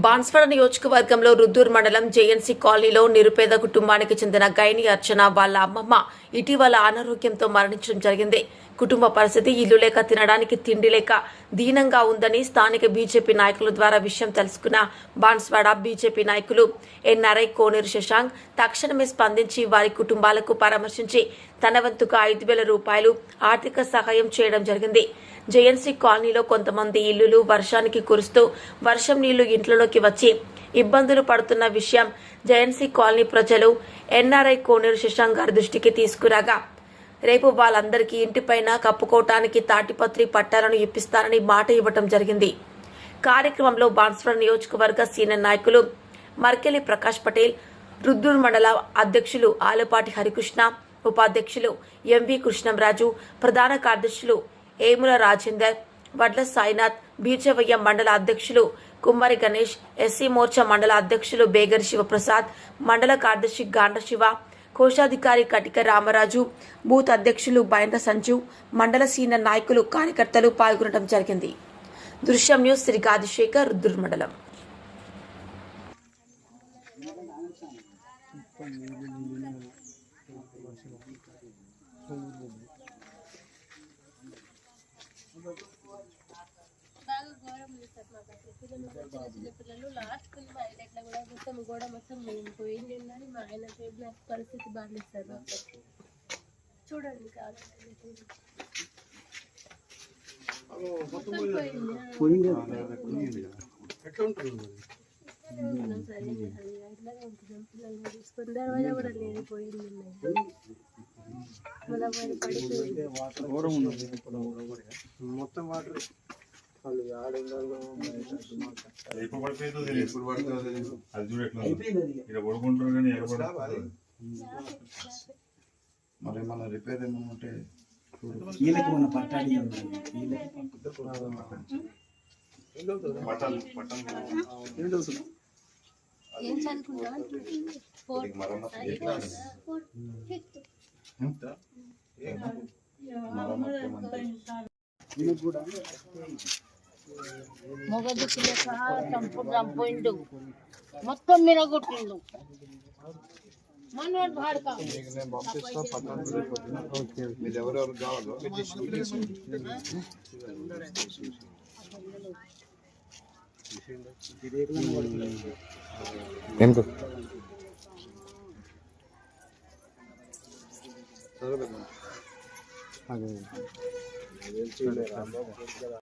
బాన్స్వాడ నియోజకవర్గంలో రుద్దూర్ మండలం జేఎన్సీ కాలనీలో నిరుపేద కుటుంబానికి చెందిన గైని అర్చన వాళ్ళ అమ్మమ్మ ఇటీవల అనారోగ్యంతో మరణించడం జరిగింది. కుటుంబ పరిస్థితి ఇల్లు లేక తినడానికి తిండి లేక దీనంగా ఉందని స్థానిక బీజేపీ నాయకుల ద్వారా విషయం తెలుసుకున్న బాన్స్వాడ బీజేపీ నాయకులు ఎన్ఆర్ఐ కోనేరు శశాంక్ తక్షణమే స్పందించి వారి కుటుంబాలకు పరామర్శించి తన వంతుగా 5,000 రూపాయలు ఆర్థిక సహాయం చేయడం జరిగింది. జేఎన్సీ కాలనీలో కొంతమంది ఇల్లులు వర్షానికి కురుస్తూ వర్షం నీళ్లు ఇంట్లోకి వచ్చి ఇబ్బందులు పడుతున్న విషయం జేఎన్సీ కాలనీ ప్రజలు ఎన్ఆర్ఐ కోనేరు శశాంక్ గారి దృష్టికి తీసుకురాగా రేపు వాళ్ళందరికీ ఇంటిపైన కప్పుకోవటానికి తాటిపత్రి పట్టాలను ఇప్పిస్తారని మాట ఇవ్వటం జరిగింది. కార్యక్రమంలో బాన్స్వాడ నియోజకవర్గ సీనియర్ నాయకులు మర్కెలి ప్రకాష్ పటేల్, రుద్దూర్ మండల అధ్యక్షులు ఆలపాటి హరికృష్ణ, ఉపాధ్యక్షులు ఎంవి కృష్ణంరాజు, ప్రధాన కార్యదర్శులు ఏముల రాజేందర్, వడ్ల సాయినాథ్, బీజవయ్య మండల అధ్యక్షులు కుమ్మరి గణేష్, ఎస్సీ మోర్చా మండల అధ్యక్షులు బేగరి శివప్రసాద్, మండల కార్యదర్శి గాండ్ర శివ, కోశాధికారి కటిక రామరాజు, బూత్ అధ్యక్షులు బైండ్ర సంజు, మండల సీనియర్ నాయకులు కార్యకర్తలు పాల్గొనడం జరిగింది. దృశ్యం న్యూస్ శ్రీ గాదిశేఖర్, రుద్దూర్ మండలం. పిల్లలు లాస్ట్ హైలైట్లో కూడా మొత్తం గోడ మొత్తం పోయింది. మా ఆయన పరిస్థితి బాగాలేదు సార్. చూడండి పిల్లలు తీసుకుని దర్వాజా కూడా లేదు, పోయింది. మొత్తం వాటర్ మరి మన రిపేర్ ఏమన్నా ఉంటే వీళ్ళకి మన పట్టాలి ఏం చదువుకుంటా మొగదు చంపుపోయిండు, మొత్తం మీద కొట్టిండు. మనోడు భాడక మీరు ఎవరెవరు కావాలో సరే